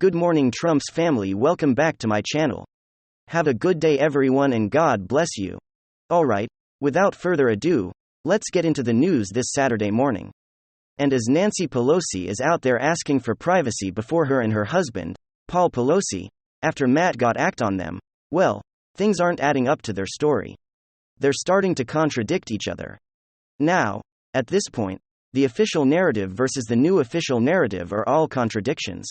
Good morning, Trump's family. Welcome back to my channel. Have a good day, everyone, and God bless you. Alright, without further ado, let's get into the news this Saturday morning. And as Nancy Pelosi is out there asking for privacy before her and her husband, Paul Pelosi, after Matt got act on them, well, things aren't adding up to their story. They're starting to contradict each other. Now, at this point, the official narrative versus the new official narrative are all contradictions.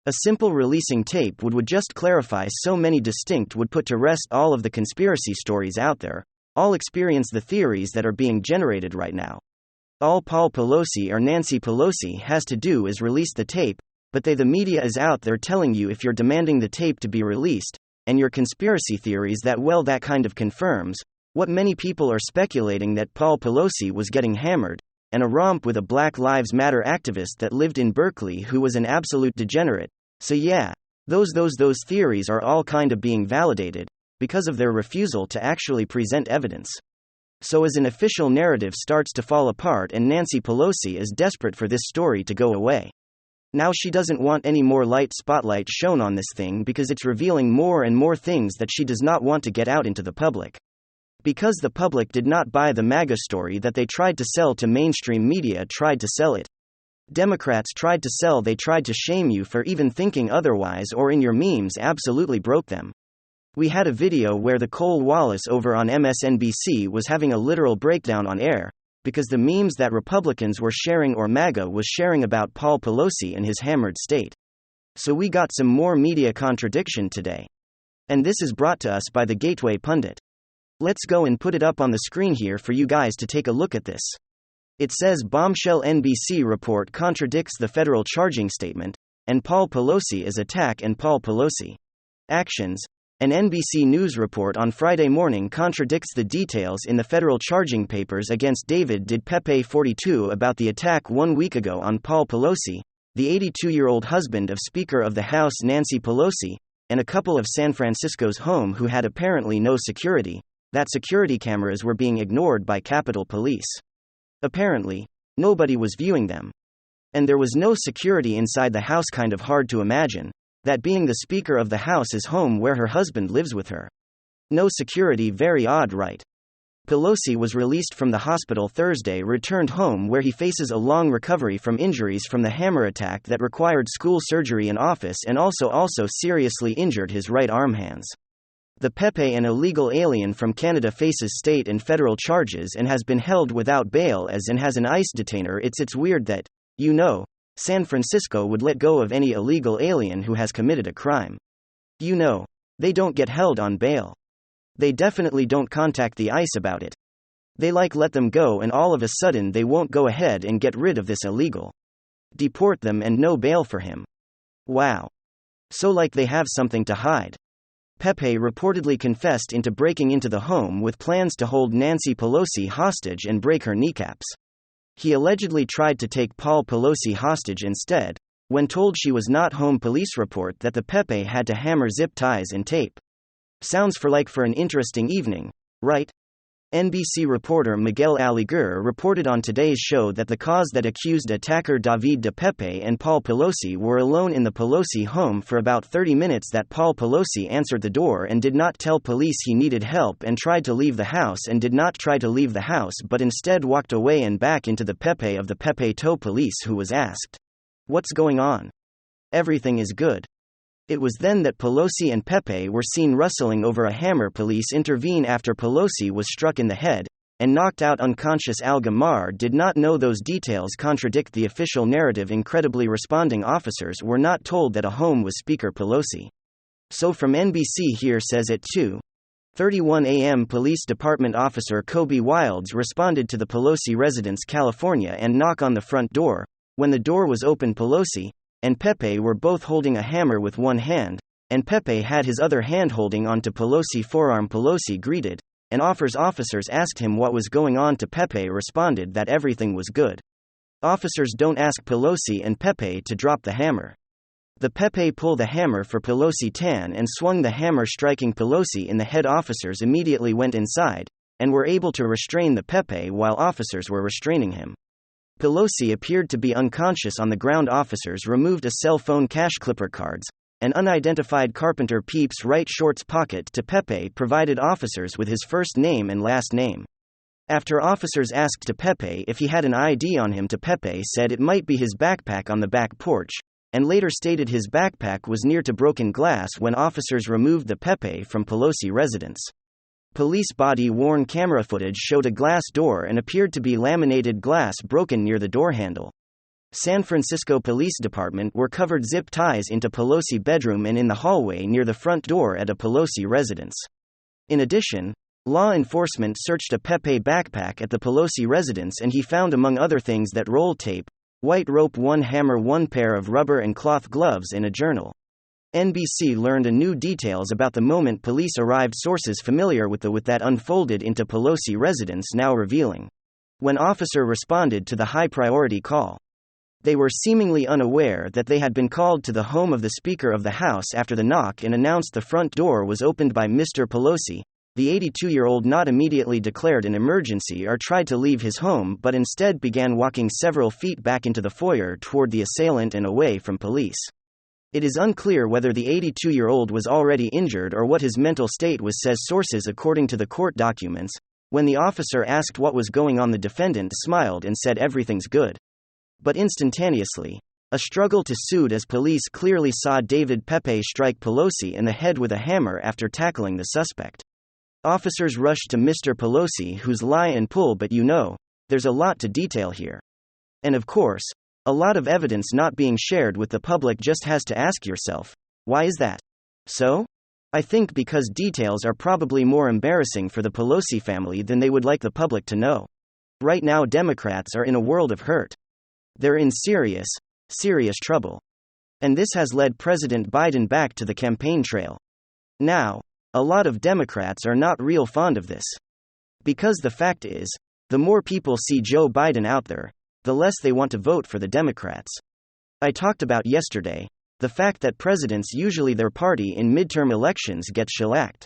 A simple releasing tape would just clarify so many distinct would put to rest all of the conspiracy stories out there, all experience the theories that are being generated right now. All Paul Pelosi or Nancy Pelosi has to do is release the tape, but the media is out there telling you if you're demanding the tape to be released, and your conspiracy theories that kind of confirms what many people are speculating, that Paul Pelosi was getting hammered, and a romp with a Black Lives Matter activist that lived in Berkeley who was an absolute degenerate. So yeah, those theories are all kind of being validated, because of their refusal to actually present evidence. So as an official narrative starts to fall apart and Nancy Pelosi is desperate for this story to go away. Now she doesn't want any more spotlight shown on this thing because it's revealing more and more things that she does not want to get out into the public. Because the public did not buy the MAGA story that they tried to sell to mainstream media, tried to sell it. Democrats tried to sell, they tried to shame you for even thinking otherwise, or in your memes absolutely broke them. We had a video where the Cole Wallace over on MSNBC was having a literal breakdown on air, because the memes that Republicans were sharing or MAGA was sharing about Paul Pelosi and his hammered state. So we got some more media contradiction today. And this is brought to us by the Gateway Pundit. Let's go and put it up on the screen here for you guys to take a look at this. It says bombshell NBC report contradicts the federal charging statement, and Paul Pelosi is attack and Paul Pelosi actions. An NBC News report on Friday morning contradicts the details in the federal charging papers against David Pepe 42 about the attack 1 week ago on Paul Pelosi, the 82-year-old husband of Speaker of the House Nancy Pelosi, and a couple of San Francisco's home who had apparently no security, that security cameras were being ignored by Capitol Police. Apparently, nobody was viewing them. And there was no security inside the house. Kind of hard to imagine, that being the Speaker of the House's home where her husband lives with her. No security, very odd, right? Pelosi was released from the hospital Thursday, returned home where he faces a long recovery from injuries from the hammer attack that required school surgery in office, and also seriously injured his right arm hands. The Pepe, an illegal alien from Canada, faces state and federal charges and has been held without bail and has an ICE detainer. It's weird that, San Francisco would let go of any illegal alien who has committed a crime. They don't get held on bail. They definitely don't contact the ICE about it. They let them go, and all of a sudden they won't go ahead and get rid of this illegal. Deport them and no bail for him. Wow. So they have something to hide. Pepe reportedly confessed into breaking into the home with plans to hold Nancy Pelosi hostage and break her kneecaps. He allegedly tried to take Paul Pelosi hostage instead. When told she was not home, police report that the Pepe had to hammer zip ties and tape. Sounds for an interesting evening, right? NBC reporter Miguel Aliguer reported on today's show that the cause that accused attacker David Pepe and Paul Pelosi were alone in the Pelosi home for about 30 minutes, that Paul Pelosi answered the door and did not tell police he needed help, and tried to leave the house and did not try to leave the house but instead walked away and back into the Pepe of the Pepe tow police, who was asked, "What's going on? Everything is good." It was then that Pelosi and Pepe were seen wrestling over a hammer. Police intervene after Pelosi was struck in the head and knocked out unconscious. Algamar did not know. Those details contradict the official narrative. Incredibly, responding officers were not told that a home was Speaker Pelosi. So from NBC here says at 2:31 a.m. Police Department officer Kobe Wilds responded to the Pelosi residence, California, and knock on the front door. When the door was open, Pelosi and Pepe were both holding a hammer with one hand, and Pepe had his other hand holding onto Pelosi's forearm. Pelosi greeted and officers asked him what was going on. To Pepe responded that everything was good. Officers don't ask Pelosi and Pepe to drop the hammer. The Pepe pulled the hammer for Pelosi tan and swung the hammer, striking Pelosi in the head. Officers immediately went inside and were able to restrain the Pepe while officers were restraining him. Pelosi appeared to be unconscious on the ground. Officers removed a cell phone cash clipper cards. An unidentified Carpenter Peeps right shorts pocket to Pepe provided officers with his first name and last name. After officers asked to Pepe if he had an ID on him, Pepe said it might be his backpack on the back porch, and later stated his backpack was near to broken glass when officers removed the Pepe from Pelosi residence. Police body-worn camera footage showed a glass door and appeared to be laminated glass broken near the door handle. San Francisco Police Department were covered zip ties into Pelosi bedroom and in the hallway near the front door at a Pelosi residence. In addition, law enforcement searched a Pepe backpack at the Pelosi residence and he found among other things that roll tape, white rope, one hammer, one pair of rubber and cloth gloves and a journal. NBC learned a new details about the moment police arrived. Sources familiar with that unfolded into Pelosi residence now revealing. When officer responded to the high-priority call, they were seemingly unaware that they had been called to the home of the Speaker of the House after the knock and announced the front door was opened by Mr. Pelosi. The 82-year-old not immediately declared an emergency or tried to leave his home but instead began walking several feet back into the foyer toward the assailant and away from police. It is unclear whether the 82-year-old was already injured or what his mental state was, says sources. According to the court documents, when the officer asked what was going on, the defendant smiled and said everything's good. But instantaneously, a struggle ensued as police clearly saw David Pepe strike Pelosi in the head with a hammer after tackling the suspect. Officers rushed to Mr. Pelosi, who's lie and pull, but there's a lot to detail here. And of course, a lot of evidence not being shared with the public. Just has to ask yourself, why is that? So? I think because details are probably more embarrassing for the Pelosi family than they would like the public to know. Right now Democrats are in a world of hurt. They're in serious trouble. And this has led President Biden back to the campaign trail. Now, a lot of Democrats are not real fond of this. Because the fact is, the more people see Joe Biden out there, the less they want to vote for the Democrats. I talked about yesterday, the fact that presidents, usually their party in midterm elections, get shellacked.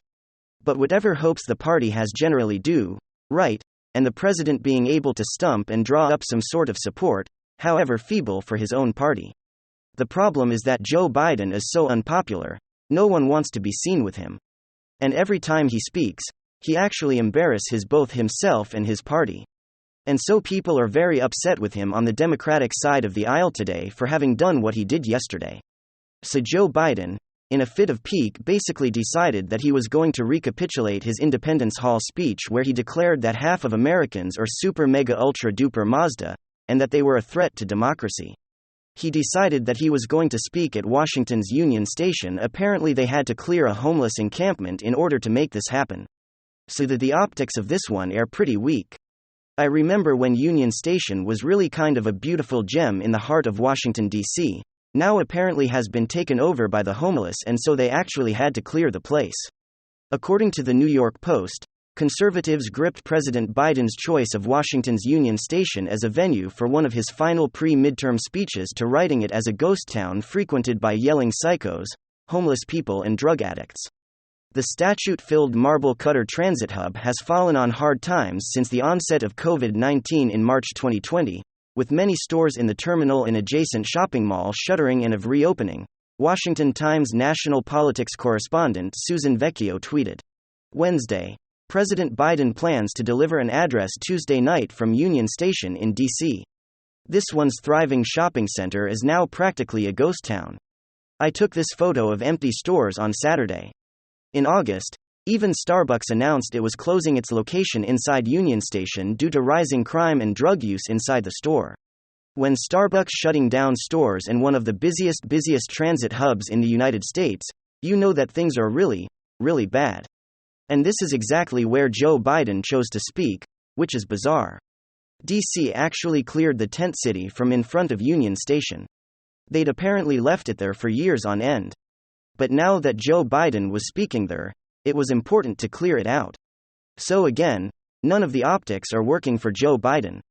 But whatever hopes the party has generally do right, and the president being able to stump and draw up some sort of support, however feeble, for his own party. The problem is that Joe Biden is so unpopular, no one wants to be seen with him. And every time he speaks, he actually embarrasses both himself and his party. And so people are very upset with him on the Democratic side of the aisle today for having done what he did yesterday. So Joe Biden, in a fit of pique, basically decided that he was going to recapitulate his Independence Hall speech where he declared that half of Americans are super mega ultra duper Mazda, and that they were a threat to democracy. He decided that he was going to speak at Washington's Union Station. Apparently they had to clear a homeless encampment in order to make this happen. So that the optics of this one are pretty weak. I remember when Union Station was really kind of a beautiful gem in the heart of Washington, D.C., now apparently has been taken over by the homeless, and so they actually had to clear the place. According to the New York Post, conservatives gripped President Biden's choice of Washington's Union Station as a venue for one of his final pre-midterm speeches to writing it as a ghost town frequented by yelling psychos, homeless people and drug addicts. The statute-filled Marble Cutter Transit Hub has fallen on hard times since the onset of COVID-19 in March 2020, with many stores in the terminal and adjacent shopping mall shuttering and of reopening, Washington Times national politics correspondent Susan Vecchio tweeted. Wednesday, President Biden plans to deliver an address Tuesday night from Union Station in D.C. This once thriving shopping center is now practically a ghost town. I took this photo of empty stores on Saturday. In August, even Starbucks announced it was closing its location inside Union Station due to rising crime and drug use inside the store. When Starbucks shutting down stores in one of the busiest transit hubs in the United States, you know that things are really bad. And this is exactly where Joe Biden chose to speak, which is bizarre. D.C. actually cleared the tent city from in front of Union Station. They'd apparently left it there for years on end. But now that Joe Biden was speaking there, it was important to clear it out. So again, none of the optics are working for Joe Biden.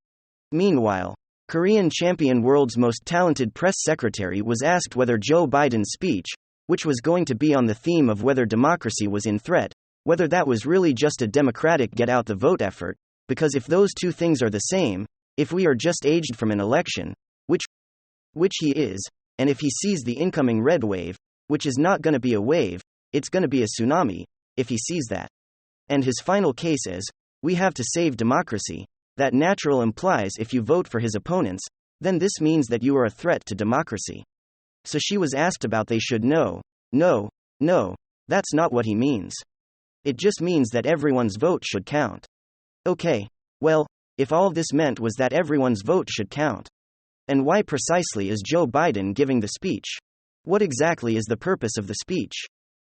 Meanwhile, Korean champion world's most talented press secretary was asked whether Joe Biden's speech, which was going to be on the theme of whether democracy was in threat, whether that was really just a Democratic get-out-the-vote effort, because if those two things are the same, If we are just aged from an election, which he is, and if he sees the incoming red wave, which is not going to be a wave, it's going to be a tsunami, if he sees that. And his final case is, we have to save democracy, that natural implies if you vote for his opponents, then this means that you are a threat to democracy. So she was asked about they should know. No, that's not what he means. It just means that everyone's vote should count. Okay, well, if all this meant was that everyone's vote should count. And why precisely is Joe Biden giving the speech? What exactly is the purpose of the speech?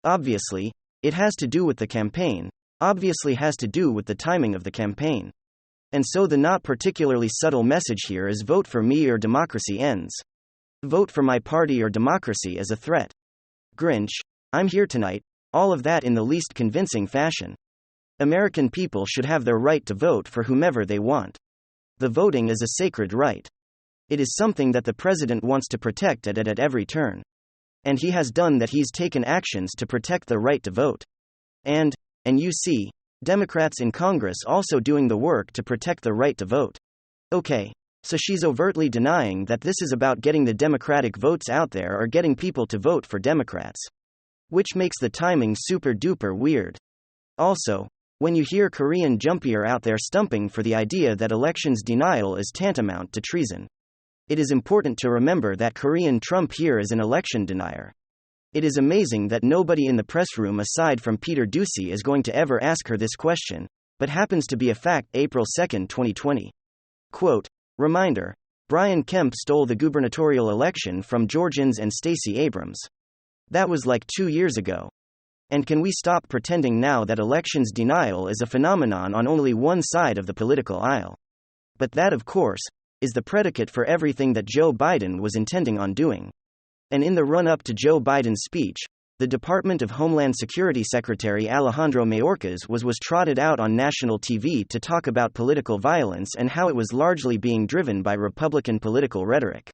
Obviously, it has to do with the campaign, obviously has to do with the timing of the campaign. And so the not particularly subtle message here is vote for me or democracy ends. Vote for my party or democracy is a threat. Grinch, I'm here tonight, all of that in the least convincing fashion. American people should have their right to vote for whomever they want. The voting is a sacred right. It is something that the president wants to protect at every turn. And he has done that. He's taken actions to protect the right to vote. And you see, Democrats in Congress also doing the work to protect the right to vote. Okay, so she's overtly denying that this is about getting the Democratic votes out there or getting people to vote for Democrats. Which makes the timing super duper weird. Also, when you hear Korean Jumpier out there stumping for the idea that elections denial is tantamount to treason, it is important to remember that Korean Trump here is an election denier. It is amazing that nobody in the press room aside from Peter Doocy is going to ever ask her this question, but happens to be a fact. April 2, 2020. Quote, reminder, Brian Kemp stole the gubernatorial election from Georgians and Stacey Abrams. That was like 2 years ago. And can we stop pretending now that elections denial is a phenomenon on only one side of the political aisle? But that, of course, is the predicate for everything that Joe Biden was intending on doing. And in the run-up to Joe Biden's speech, the Department of Homeland Security Secretary Alejandro Mayorkas was trotted out on national TV to talk about political violence and how it was largely being driven by Republican political rhetoric.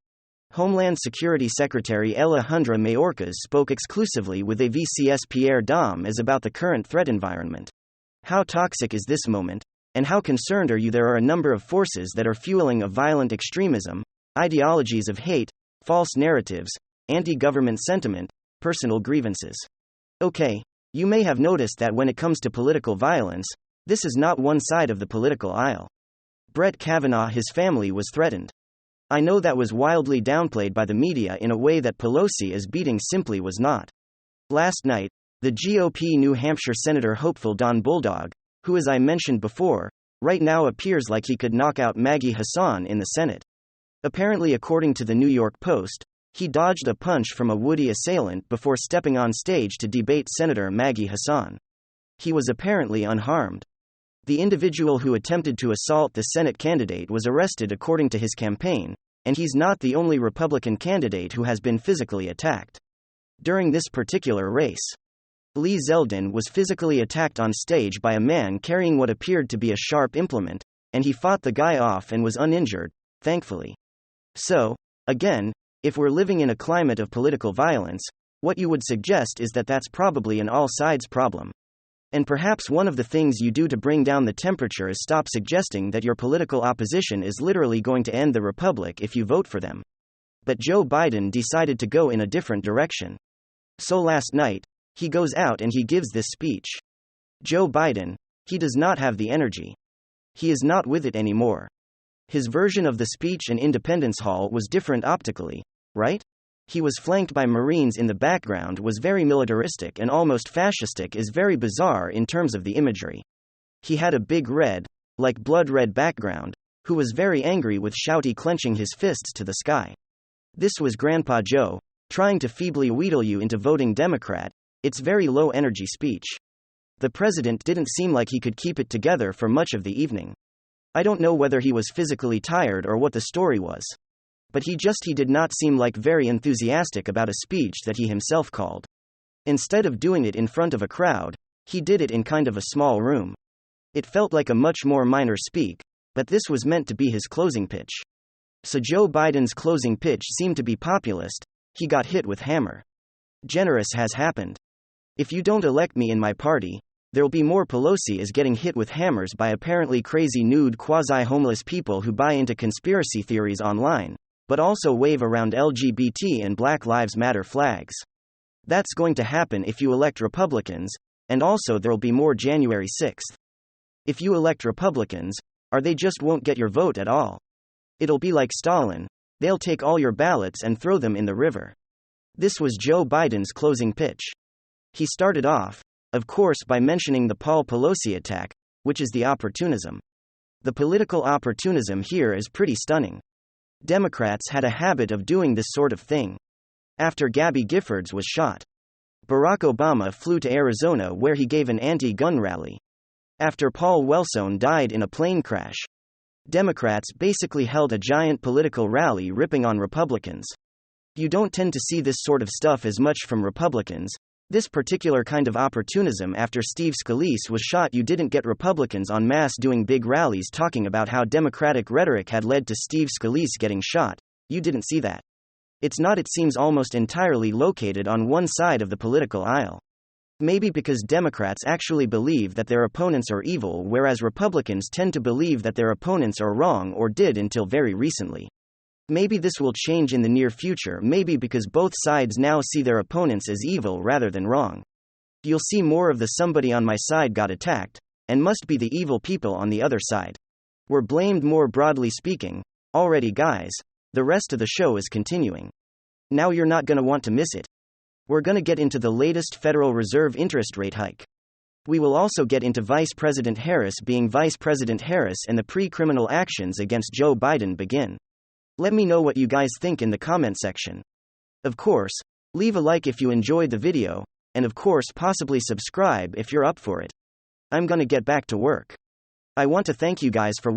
Homeland Security Secretary Alejandro Mayorkas spoke exclusively with AVCS Pierre Dames about the current threat environment. How toxic is this moment? And how concerned are you? There are a number of forces that are fueling a violent extremism, ideologies of hate, false narratives, anti-government sentiment, personal grievances. Okay, you may have noticed that when it comes to political violence, this is not one side of the political aisle. Brett Kavanaugh, his family was threatened. I know that was wildly downplayed by the media in a way that Pelosi is beating simply was not. Last night, the GOP New Hampshire Senator hopeful Don Bulldog, who as I mentioned before, right now appears like he could knock out Maggie Hassan in the Senate. Apparently, according to the New York Post, he dodged a punch from a would-be assailant before stepping on stage to debate Senator Maggie Hassan. He was apparently unharmed. The individual who attempted to assault the Senate candidate was arrested according to his campaign, and he's not the only Republican candidate who has been physically attacked. During this particular race, Lee Zeldin was physically attacked on stage by a man carrying what appeared to be a sharp implement, and he fought the guy off and was uninjured, thankfully. So, again, if we're living in a climate of political violence, what you would suggest is that that's probably an all-sides problem. And perhaps one of the things you do to bring down the temperature is stop suggesting that your political opposition is literally going to end the republic if you vote for them. But Joe Biden decided to go in a different direction. So last night, he goes out and he gives this speech. Joe Biden, he does not have the energy. He is not with it anymore. His version of the speech in Independence Hall was different optically, right? He was flanked by Marines in the background, was very militaristic and almost fascistic, is very bizarre in terms of the imagery. He had a big red, like blood red background, who was very angry with shouty clenching his fists to the sky. This was Grandpa Joe, trying to feebly wheedle you into voting Democrat. It's very low energy speech. The president didn't seem like he could keep it together for much of the evening. I don't know whether he was physically tired or what the story was. But he did not seem like very enthusiastic about a speech that he himself called. Instead of doing it in front of a crowd, he did it in kind of a small room. It felt like a much more minor speak, but this was meant to be his closing pitch. So Joe Biden's closing pitch seemed to be populist. He got hit with hammer. Generous has happened. If you don't elect me in my party, There'll be more. Pelosi is getting hit with hammers by apparently crazy nude quasi-homeless people who buy into conspiracy theories online, but also wave around LGBT and Black Lives Matter flags. That's going to happen if you elect Republicans, and also there'll be more January 6th. If you elect Republicans, they just won't get your vote at all. It'll be like Stalin, they'll take all your ballots and throw them in the river. This was Joe Biden's closing pitch. He started off, of course, by mentioning the Paul Pelosi attack, which is the opportunism. The political opportunism here is pretty stunning. Democrats had a habit of doing this sort of thing. After Gabby Giffords was shot, Barack Obama flew to Arizona where he gave an anti-gun rally. After Paul Wellstone died in a plane crash, Democrats basically held a giant political rally ripping on Republicans. You don't tend to see this sort of stuff as much from Republicans. This particular kind of opportunism after Steve Scalise was shot, you didn't get Republicans en masse doing big rallies talking about how Democratic rhetoric had led to Steve Scalise getting shot. You didn't see that. It's not. It seems almost entirely located on one side of the political aisle. Maybe because Democrats actually believe that their opponents are evil, whereas Republicans tend to believe that their opponents are wrong, or did until very recently. Maybe this will change in the near future, maybe because both sides now see their opponents as evil rather than wrong. You'll see more of the somebody on my side got attacked, and must be the evil people on the other side. We're blamed, more broadly speaking. Already, guys, the rest of the show is continuing. Now you're not gonna want to miss it. We're gonna get into the latest Federal Reserve interest rate hike. We will also get into Vice President Harris being Vice President Harris and the pre-criminal actions against Joe Biden begin. Let me know what you guys think in the comment section. Of course, leave a like if you enjoyed the video, and of course possibly subscribe if you're up for it. I'm gonna get back to work. I want to thank you guys for watching.